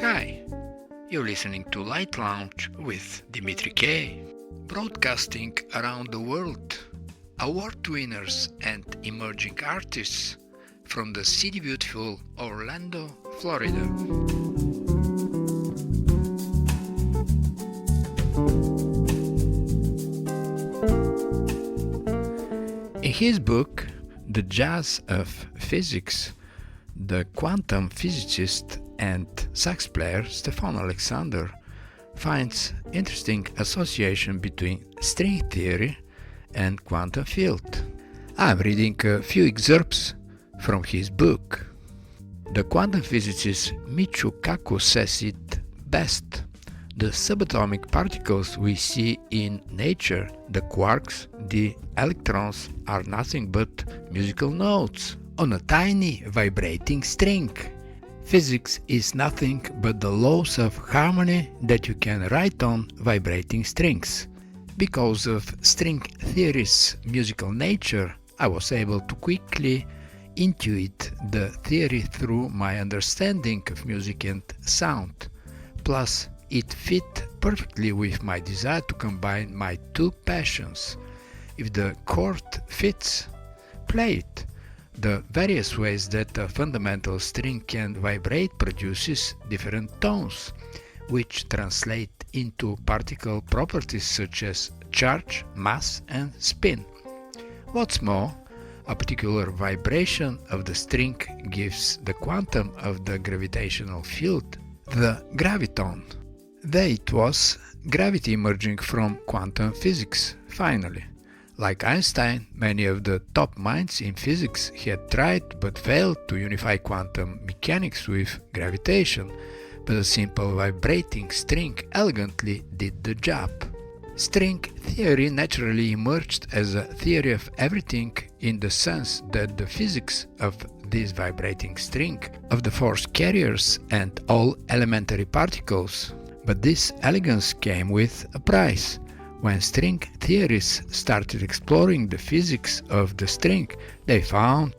Hi, you're listening to Light Lounge with Dimitri K, broadcasting around the world, award winners and emerging artists from the city beautiful Orlando, Florida. In his book, The Jazz of Physics, the quantum physicist and sax player Stefan Alexander finds interesting association between string theory and quantum field. I'm reading a few excerpts from his book. The quantum physicist Michio Kaku says it best. The subatomic particles we see in nature, the quarks, the electrons, are nothing but musical notes on a tiny vibrating string. Physics is nothing but the laws of harmony that you can write on vibrating strings. Because of string theory's musical nature, I was able to quickly intuit the theory through my understanding of music and sound. Plus, it fit perfectly with my desire to combine my two passions. If the chord fits, play it. The various ways that a fundamental string can vibrate produces different tones, which translate into particle properties such as charge, mass, and spin. What's more, a particular vibration of the string gives the quantum of the gravitational field the graviton. There it was, gravity emerging from quantum physics, finally. Like Einstein, many of the top minds in physics had tried but failed to unify quantum mechanics with gravitation, but a simple vibrating string elegantly did the job. String theory naturally emerged as a theory of everything in the sense that the physics of this vibrating string, of the force carriers and all elementary particles. But this elegance came with a price. When string theorists started exploring the physics of the string, they found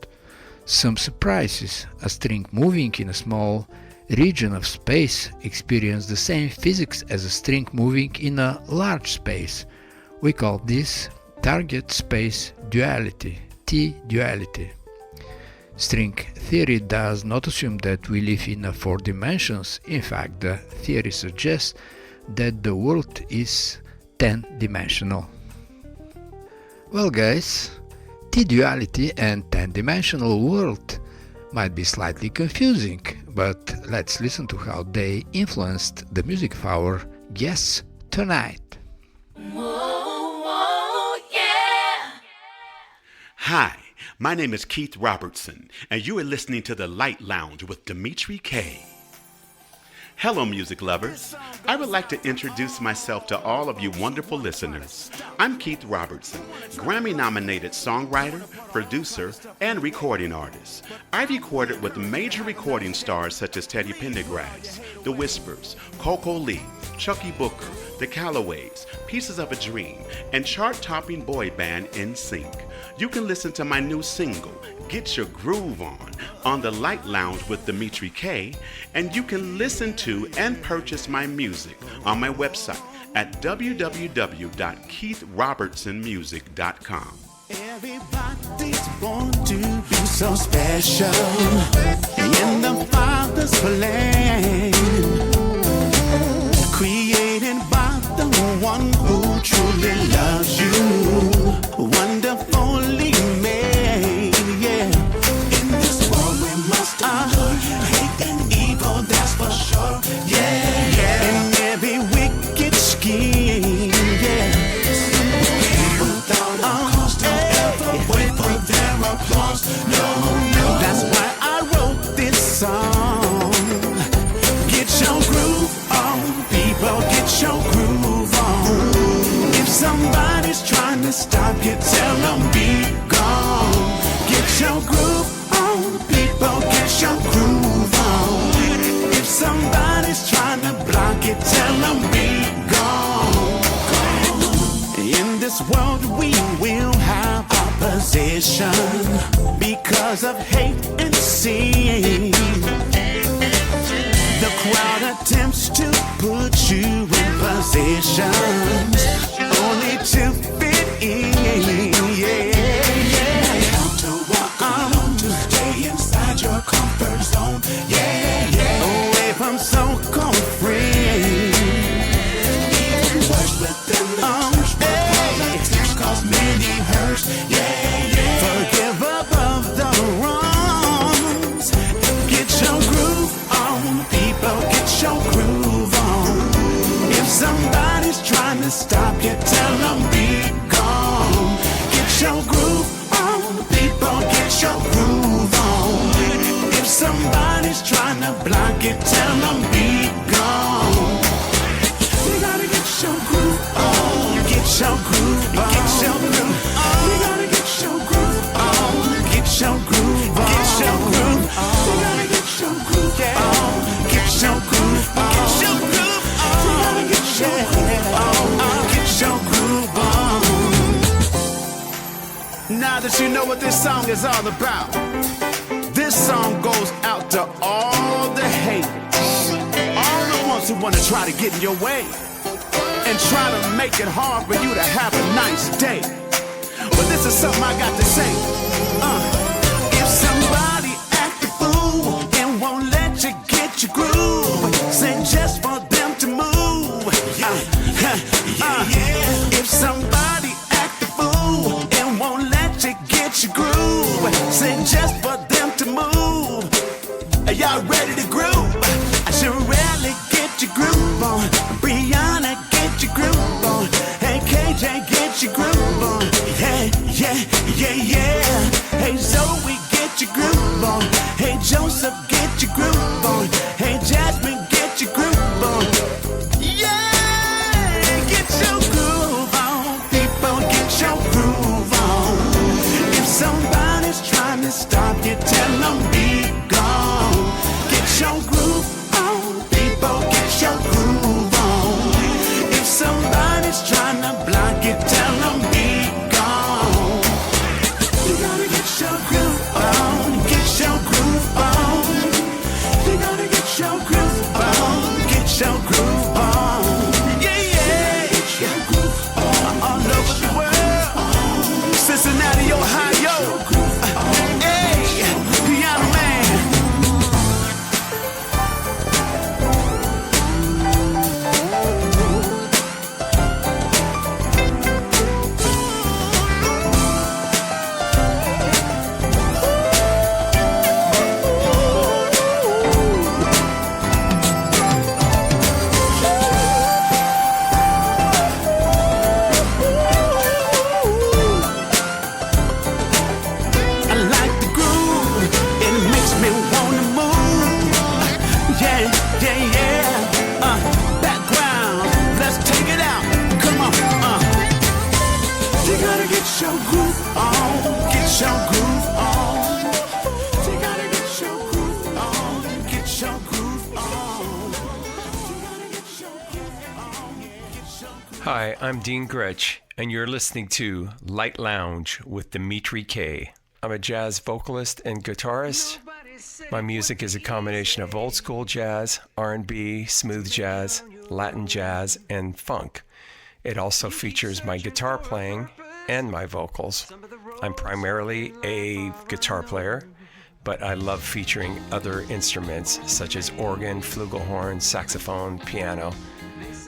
some surprises. A string moving in a small region of space experienced the same physics as a string moving in a large space. We call this target space duality, T-duality. String theory does not assume that we live in 4 dimensions. In fact, the theory suggests that the world is 10-dimensional. Well guys, T-duality and 10-dimensional world might be slightly confusing, but let's listen to how they influenced the music of our guests tonight. Whoa, whoa, yeah. Hi, my name is Keith Robertson, and you are listening to The Light Lounge with Dimitri K. Hello, music lovers. I would like to introduce myself to all of you wonderful listeners. I'm Keith Robertson, Grammy-nominated songwriter, producer, and recording artist. I've recorded with major recording stars such as Teddy Pendergrass, The Whispers, Coco Lee, Chucky Booker, The Callaways, Pieces of a Dream, and chart-topping boy band NSYNC. You can listen to my new single, Get Your Groove On The Light Lounge with Dimitri K, and you can listen to and purchase my music on my website at www.keithrobertsonmusic.com. Everybody's born to be so special in the Father's plan, created by the one who truly loves you, wonderfully made, yeah. In this world we must endure hate and evil, that's for sure, yeah, yeah. And every wicked scheme, yeah. People don't ever wait for their applause, no, no. That's why I wrote this song. this world we will have opposition because of hate and sin. The crowd attempts to put you in positions only to fit in. Stay inside your comfort zone. Away from so-called friends. Even worse within the church, where politics cause many hurts. Forgive above the wrongs. Get your groove on, people. Get your groove on. If somebody's trying to stop you, tell them be gone. Get your groove on, people. Get your groove on. If somebody's trying to block it, tell them be gone. You gotta get your groove on. Get your groove on. Get your groove on. You gotta get your groove on. Get your groove on. Get your groove on. You gotta get your groove on. Get your groove on. Get your groove on. You gotta get your groove on. Get your groove on. Now that you know what this song is all about, this song goes out to all the haters, all the ones who want to try to get in your way and try to make it hard for you to have a nice day. But this is something I got to say. If somebody act a fool and won't let you get your groove, say just for them to move. If somebody act a fool and won't let you get your groove, say just for them to move. Are y'all ready to groove? I should really get your groove on. Brianna, get your groove on. Hey, KJ, get your groove on. Hey, yeah. Hey, Zoe, get your groove on. Hey, Joseph, get your groove on. Hey, Jasmine, get your groove on. Yeah, get your groove on. People, get your groove on. If somebody's trying to stop you, tell them be gone. Get your groove on. People, get your groove on. If somebody's trying to block it, tell them be gone. You gotta get your groove on. Get your groove on. You gotta get your groove on. Get your groove on. Yeah. Get your groove on. All over the world. Cincinnati, Ohio. Hey, Piano Man. I like the groove, it makes me wanna move. Yeah. Background, let's take it out. Come on. You gotta get your groove on. Get your groove on. You gotta get your groove on. Get your groove on. You gotta get your groove on. Get your groove. Hi, I'm Dean Grech, and you're listening to Light Lounge with Dimitri K. I'm a jazz vocalist and guitarist. My music is a combination of old school jazz, R&B, smooth jazz, Latin jazz, and funk. It also features my guitar playing and my vocals. I'm primarily a guitar player, but I love featuring other instruments such as organ, flugelhorn, saxophone, piano.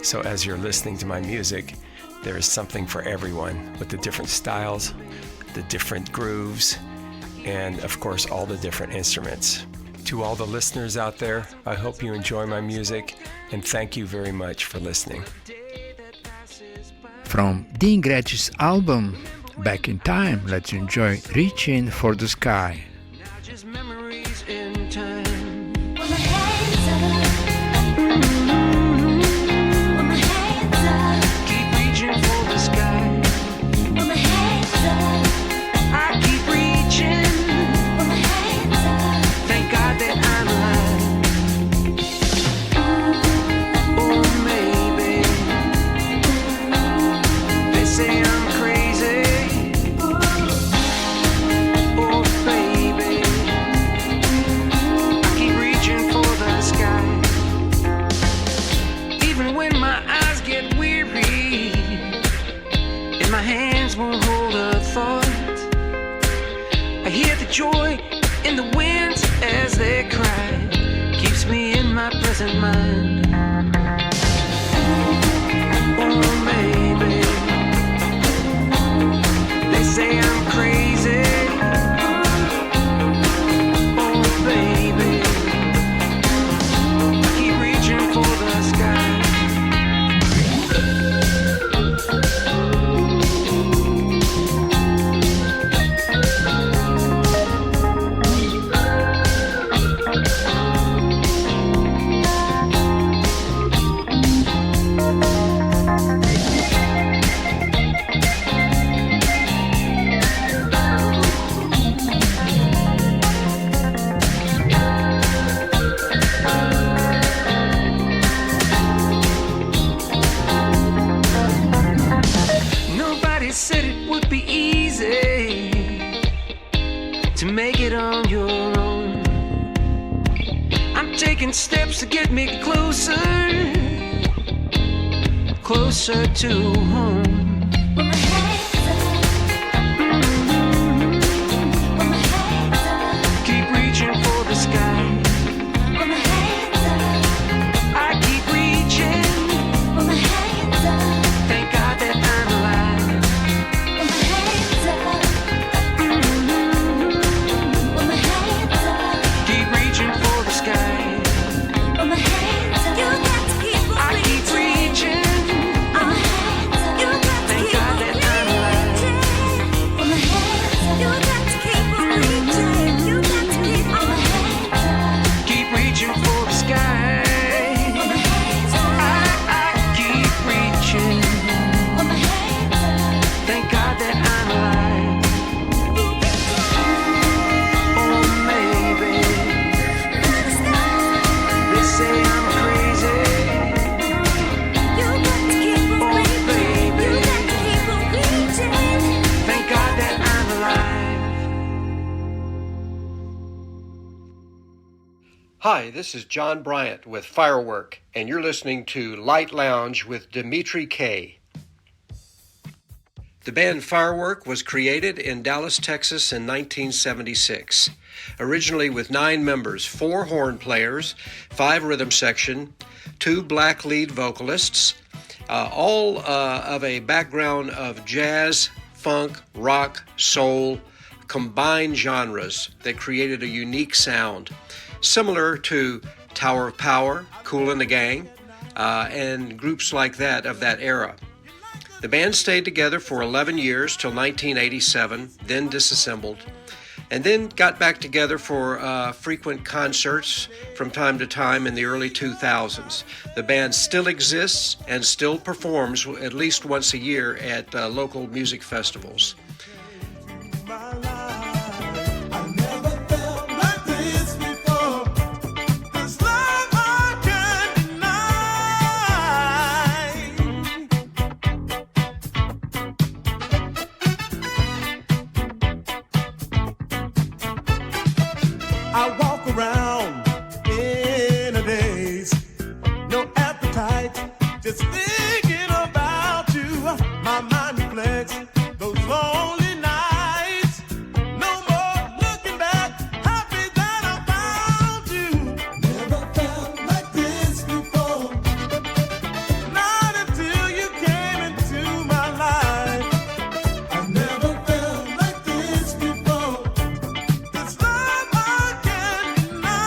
So as you're listening to my music, there is something for everyone with the different styles, the different grooves, and of course all the different instruments. To all the listeners out there, I hope you enjoy my music, and thank you very much for listening. From Dean Grech's album Back in Time, let's enjoy Reaching for the Sky. Just memories in time. With my hands up. With my hands up. Keep reaching for the sky. With my hands up. I keep reaching. With my hands up. Thank God that I'm alive. Oh, maybe they say I'm crazy. joy in the winds as they cry keeps me in my present mind. Oh, baby, they say I'm crazy. Oh, baby, I keep reaching for the sky. Nobody said it would be easy to make it on your own. I'm taking steps to get me closer, closer to home. Put my hands up. Put my hands up. Keep reaching for the sky. Put my hands up. I keep reaching. Put my hands up. Thank God that I'm alive. Put my hands up. Put my hands up. Keep reaching for the sky. Put my hands up. You got to keep on I keep reaching. Put my hands up. You got to Thank keep God on that I'm alive. Put my hands up. You got to keep on reaching. You got to keep on my hands up. Keep reaching for the sky. Put my hands up. I keep reaching. Put my hands up. Thank God that I'm alive. Oh, maybe they say I'm crazy. You got to keep on Oh, reaching. baby. You got to keep on reaching. Thank God that I'm alive. Hi, this is John Bryant with Firework, and you're listening to Light Lounge with Dimitri K. The band Firework was created in Dallas, Texas in 1976. Originally with 9 members, 4 horn players, 5 rhythm section, 2 black lead vocalists, all of a background of jazz, funk, rock, soul, combined genres that created a unique sound, similar to Tower of Power, Kool and the Gang, and groups like that of that era. The band stayed together for 11 years till 1987, then disassembled, and then got back together for frequent concerts from time to time in the early 2000s. The band still exists and still performs at least once a year at local music festivals. My life, I never felt like this before. This love I can't deny. I walk around in a daze, no appetite, just thinking about you. My mind reflects those lonely nights. No more looking back, happy that I found you. Never felt like this before. Not until you came into my life. I never felt like this before. This love I can't deny.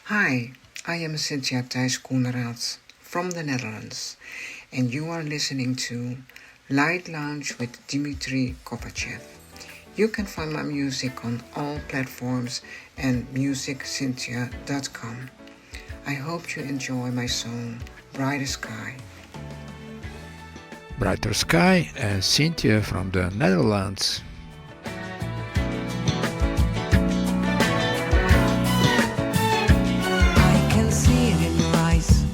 Hi, I am Cynthia Thijs from the Netherlands, and you are listening to Light Lounge with Dimitri K. You can find my music on all platforms and musiccynthia.com. I hope you enjoy my song Brighter Sky. Brighter Sky and Cynthia from the Netherlands. I can see it in your eyes.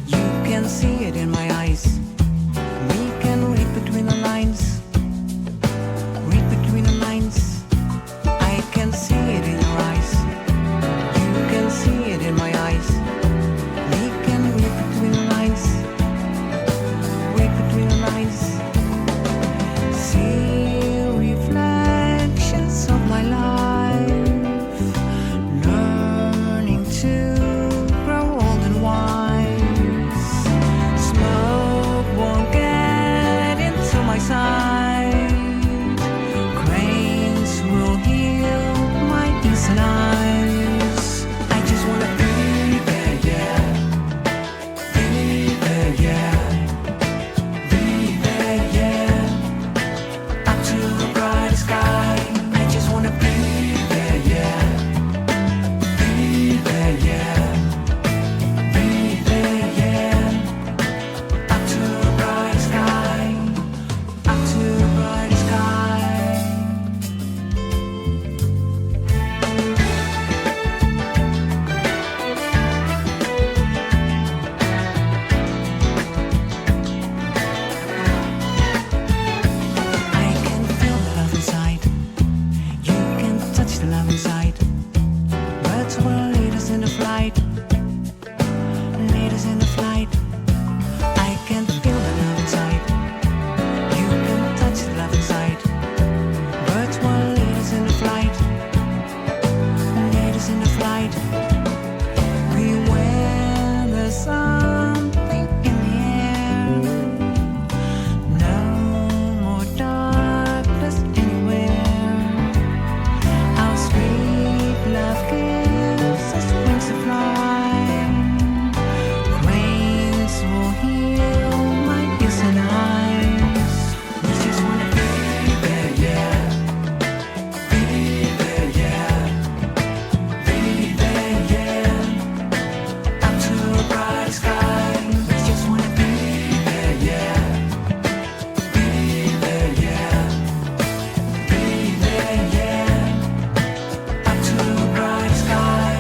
You can see it in my eyes. We can read between the lines. Read between the lines. I can see it in your eyes. You can see it in my eyes. We can read between the lines. Read between the lines. See reflections of my life. Learning to grow old and wise. Smoke won't get into my sight. Cranes will heal my innocent eyes. I just wanna be there, yeah. Be there, yeah. Be there, yeah. Up to the bright sky. I just wanna be there, yeah. Be there, yeah. Be there, yeah. Up to the bright sky. Up to the bright sky. I can feel the love inside. You can touch the love inside. Birds will lead us in the flight. Lead us in the flight. I can feel the love inside. You can touch the love inside. Birds will lead us in the flight. Lead us in the flight. Beware, there's something in the air. No more darkness anywhere. Our sweet love gives us wings to fly. Cranes will heal my ears and eyes. We just wanna be there, yeah. Be there, yeah. Be there, yeah. Up to a bright sky. We just wanna be there, yeah. Be there, yeah. Be there, yeah. Up to a bright sky.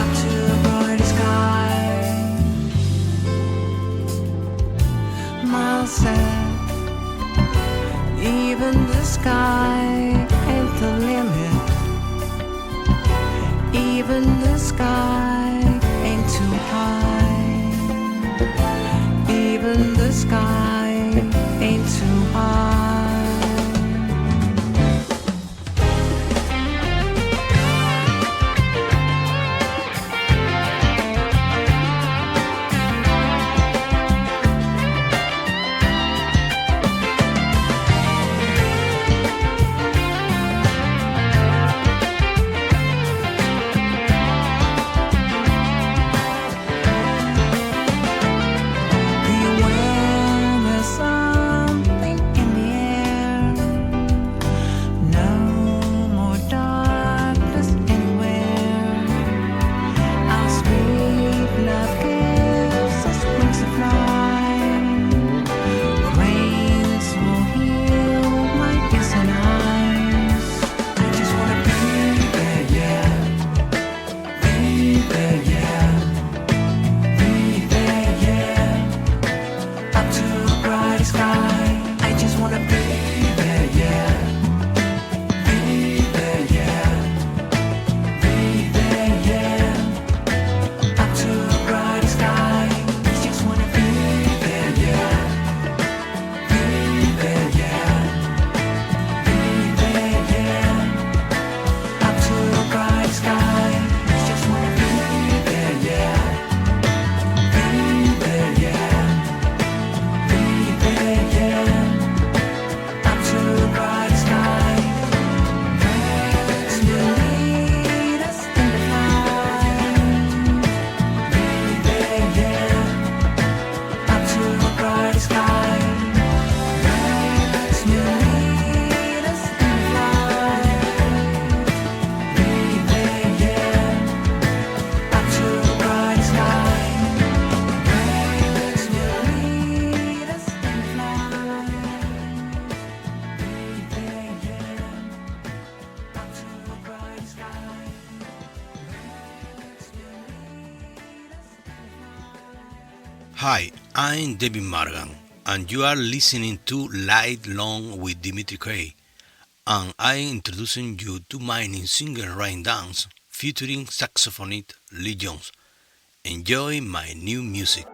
Up to a bright sky. Miles said, even the sky ain't the limit. Even the sky ain't too high. Even the sky ain't too high. Beware, Hi, I'm David Margam, and you are listening to Light Long with Dimitri K. And I'm introducing you to my new singer rain dance featuring saxophonist Lee Jones. Enjoy my new music.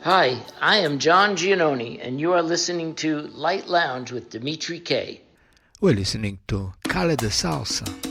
Hi, I am John Giannone, and you are listening to Light Lounge with Dimitri K. We're listening to Cale de Salsa.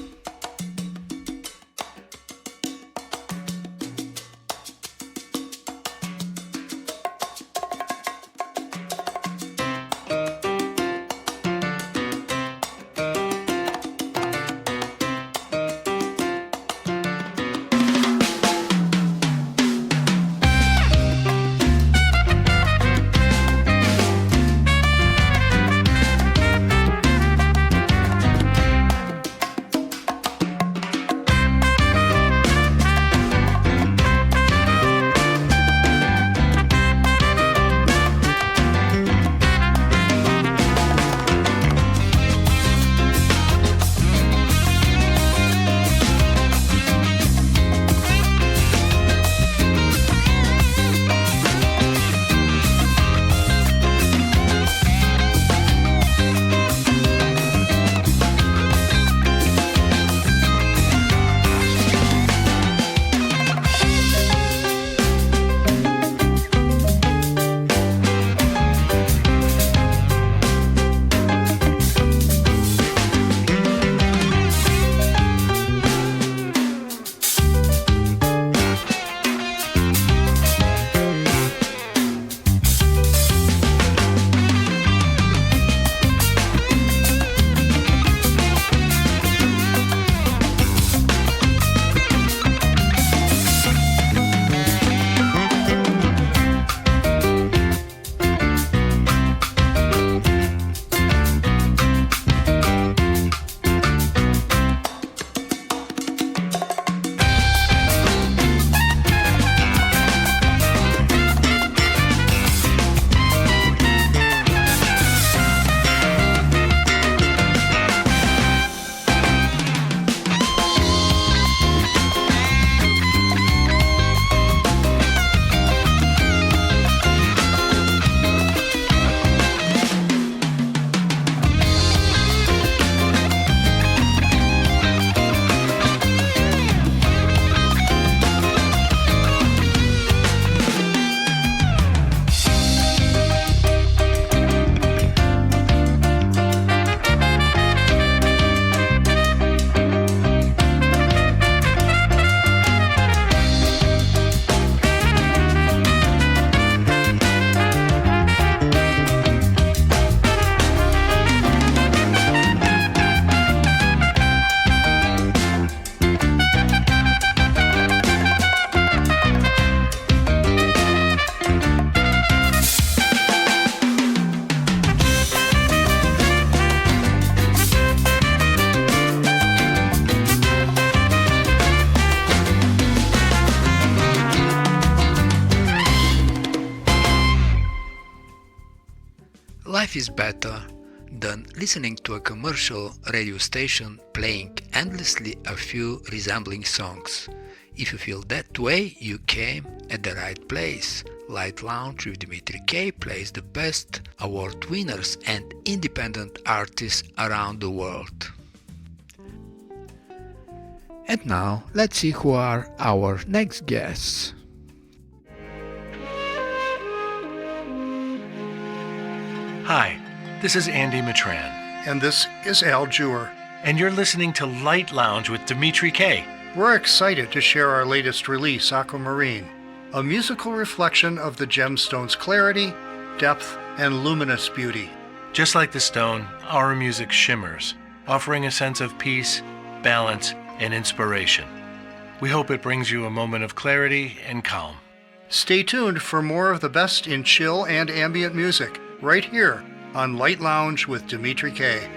life is better than listening to a commercial radio station playing endlessly a few resembling songs. If you feel that way, you came at the right place. Light Lounge with Dimitri K plays the best award winners and independent artists around the world. And now, let's see who are our next guests. Hi, this is Andy Mitran. And this is Al Jewer. And you're listening to Light Lounge with Dimitri K. We're excited to share our latest release, Aquamarine, a musical reflection of the gemstone's clarity, depth, and luminous beauty. Just like the stone, our music shimmers, offering a sense of peace, balance, and inspiration. We hope it brings you a moment of clarity and calm. Stay tuned for more of the best in chill and ambient music, right here on Light Lounge with Dimitri K.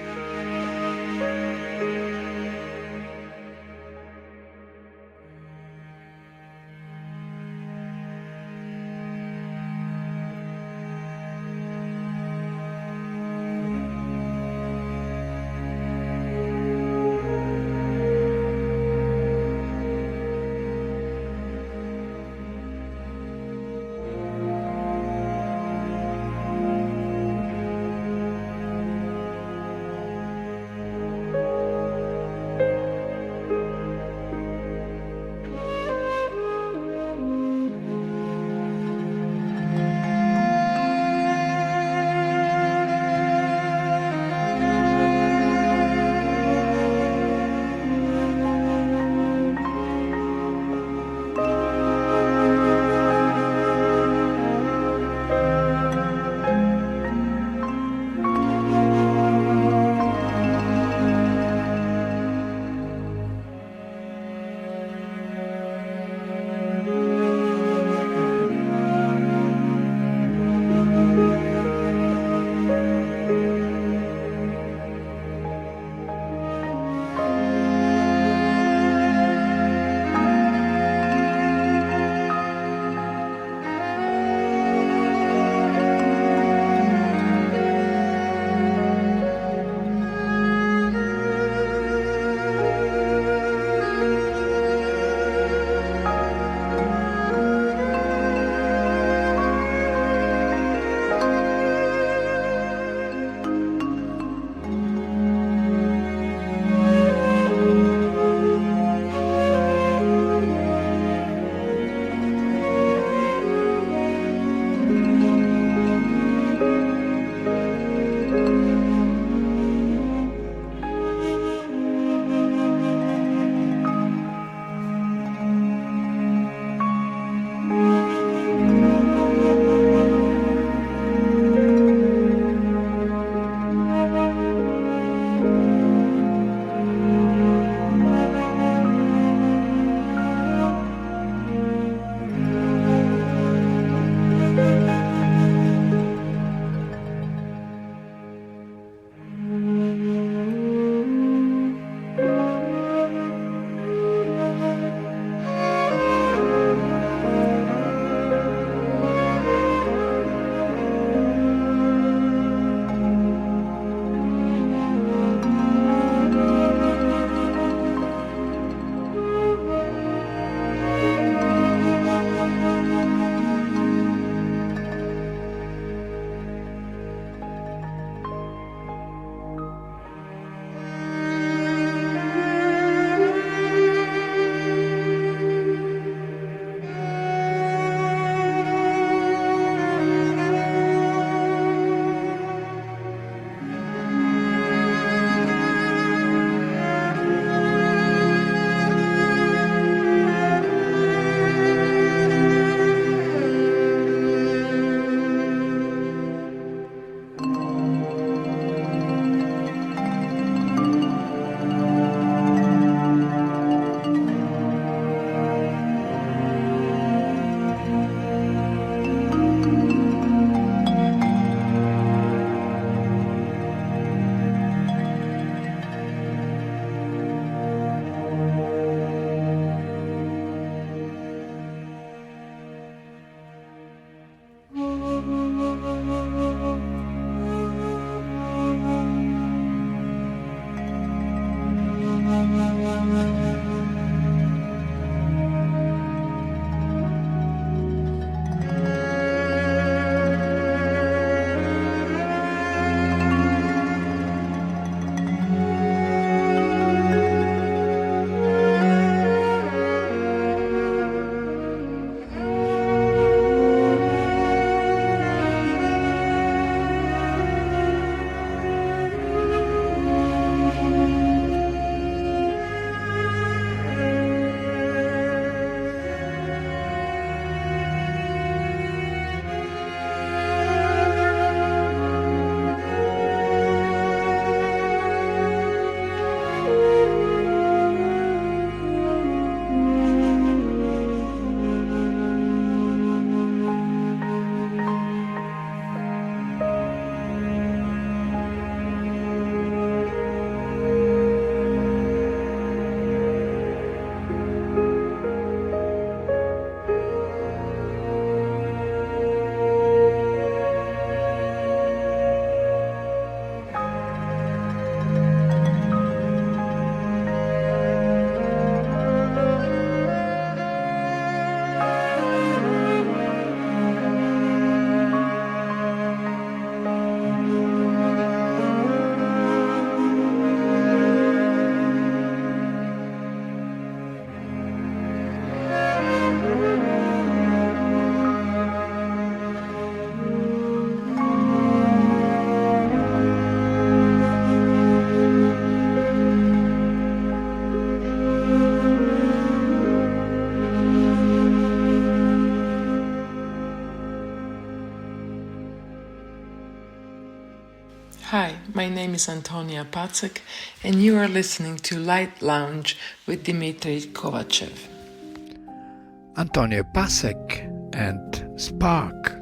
My name is Antonija Pacek, and you are listening to Light Lounge with Dimitri Kovachev. Antonija Pacek and Spark.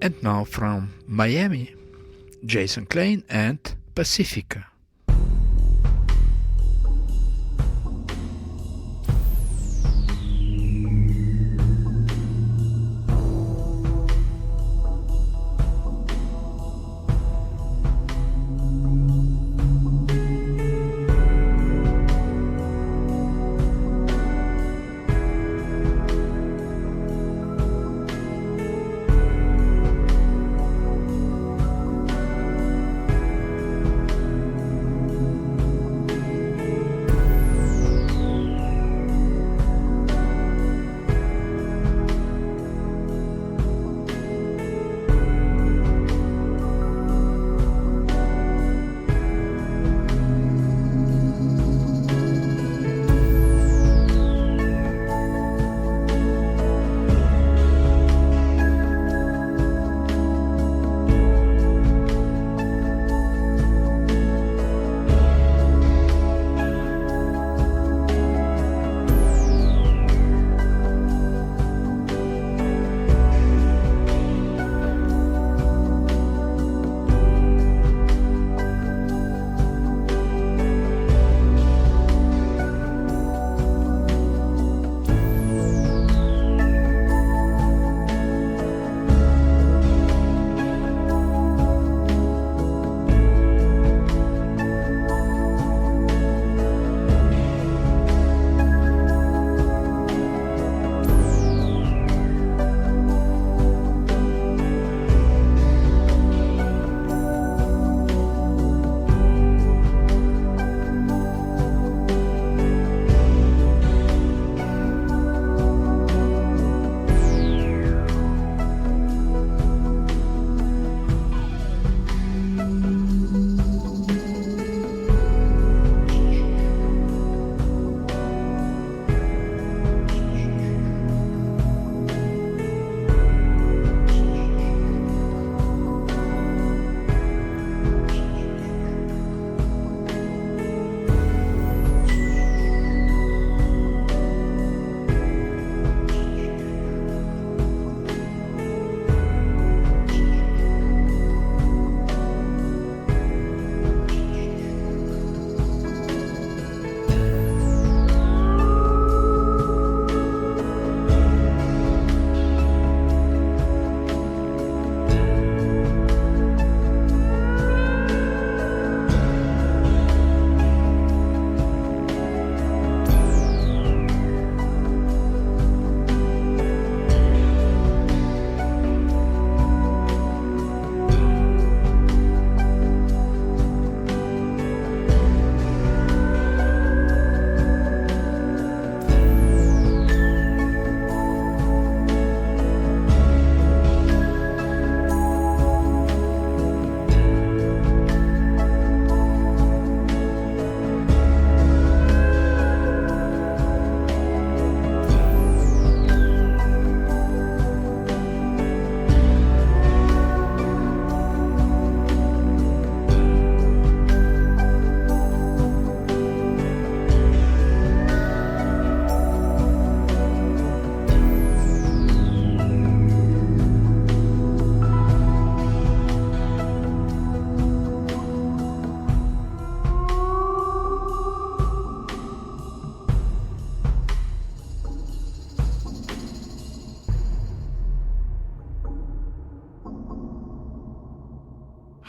And now from Miami, Jason Klein and Pacifica.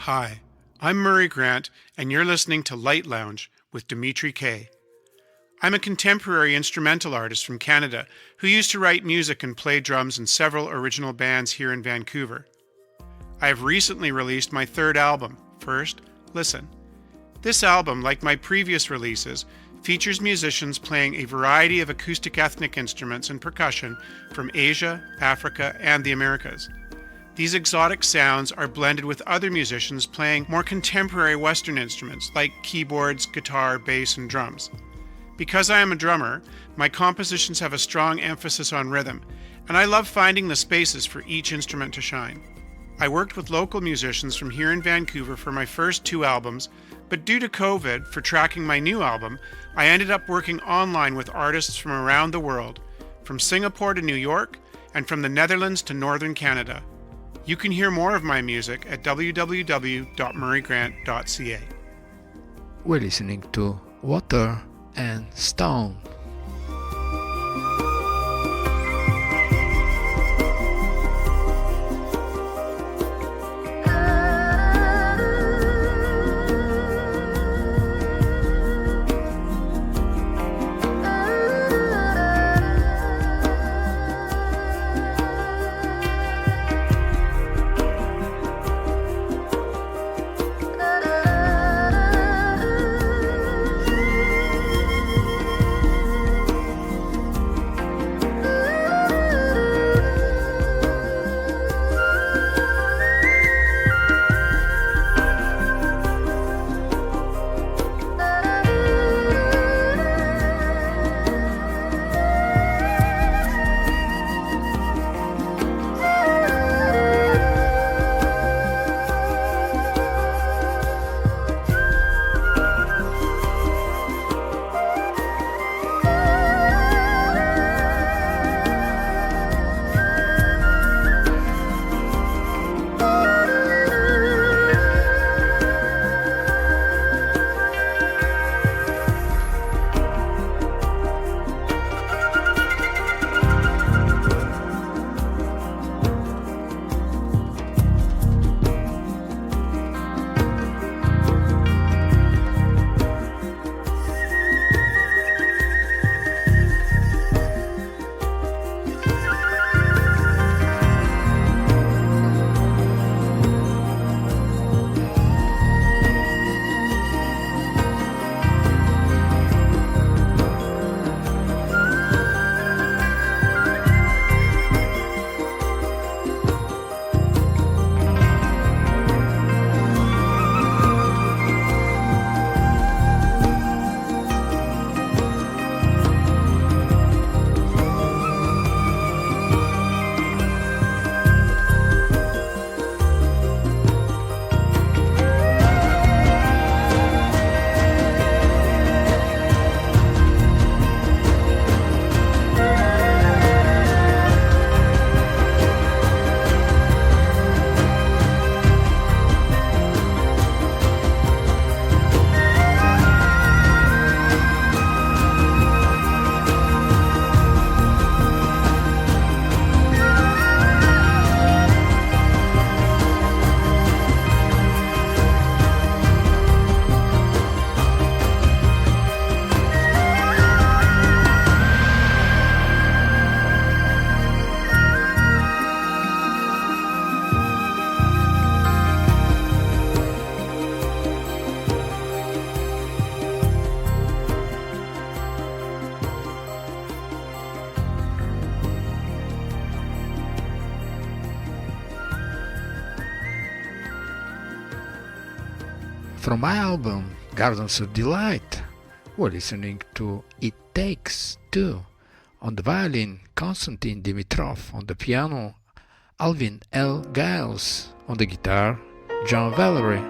Hi, I'm Murray Grant, and you're listening to Light Lounge with Dimitri K. I'm a contemporary instrumental artist from Canada who used to write music and play drums in several original bands here in Vancouver. I have recently released my third album, First Listen. This album, like my previous releases, features musicians playing a variety of acoustic ethnic instruments and percussion from Asia, Africa, and the Americas. These exotic sounds are blended with other musicians playing more contemporary Western instruments like keyboards, guitar, bass, and drums. Because I am a drummer, my compositions have a strong emphasis on rhythm, and I love finding the spaces for each instrument to shine. I worked with local musicians from here in Vancouver for my first 2 albums, but due to COVID, for tracking my new album, I ended up working online with artists from around the world, from Singapore to New York, and from the Netherlands to Northern Canada. You can hear more of my music at www.murraygrant.ca. We're listening to Water and Stone. From my album Gardens of Delight, we're listening to It Takes Two. On the violin, Konstantin Dimitrov. On the piano, Alvin L. Giles. On the guitar, John Valery.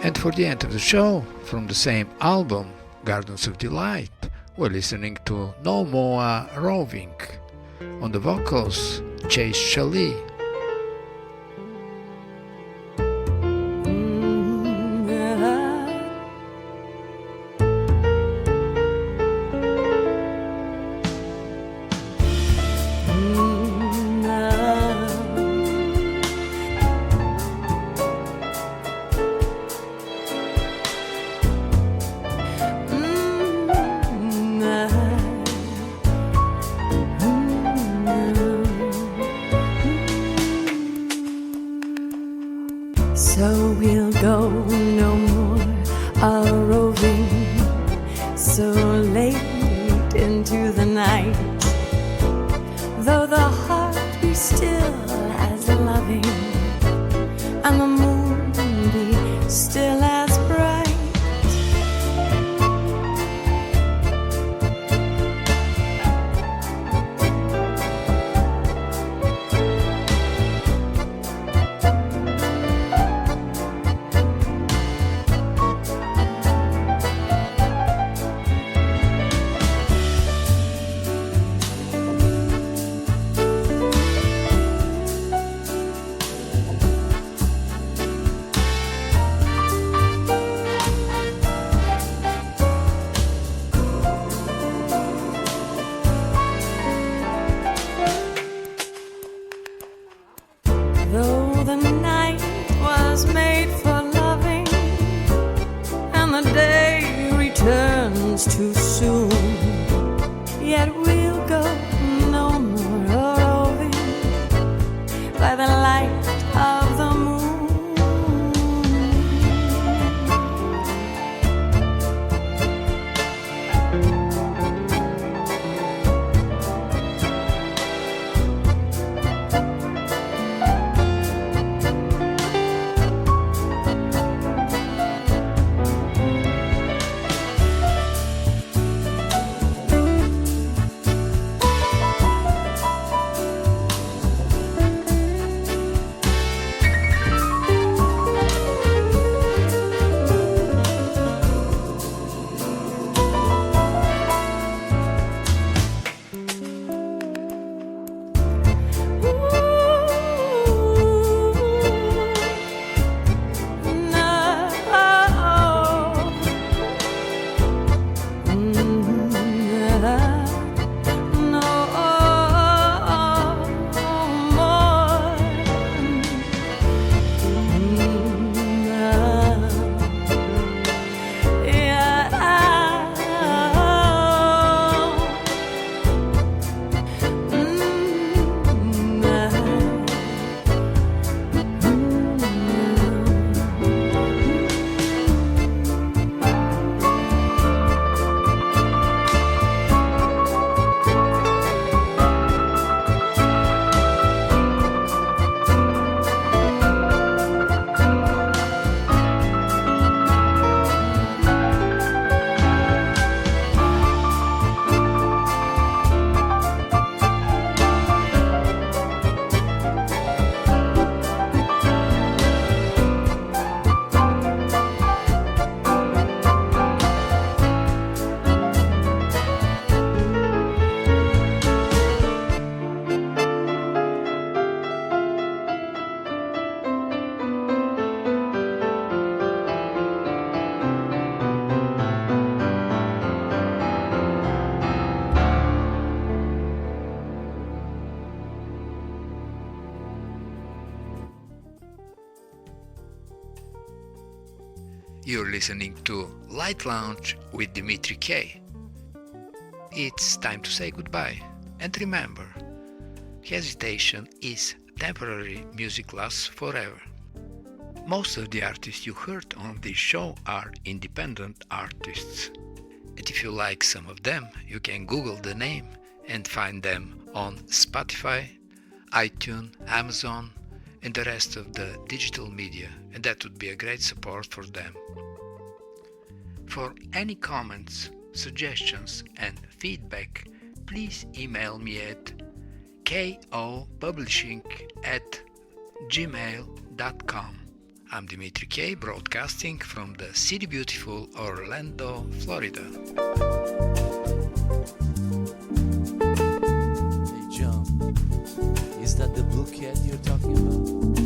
And for the end of the show, from the same album, Gardens of Delight, we're listening to No Moa Roving. On the vocals, Chase Chalet. So we'll go no more a-roving so late into the night, though the heart be still as loving and the moon be still as bright. Though the night was made for loving and the day returns too soon, yet we'll go no more roving by the light of the moon. You're listening to Light Lounge with Dimitri K. It's time to say goodbye. And remember, hesitation is temporary, music lasts forever. Most of the artists you heard on this show are independent artists. And if you like some of them, you can Google the name and find them on Spotify, iTunes, Amazon, and the rest of the digital media, and that would be a great support for them. For any comments, suggestions and feedback, please email me at kopublishing@gmail.com. I'm Dimitri K, broadcasting from the city beautiful Orlando, Florida. Hey John, is that the blue cat you're talking about?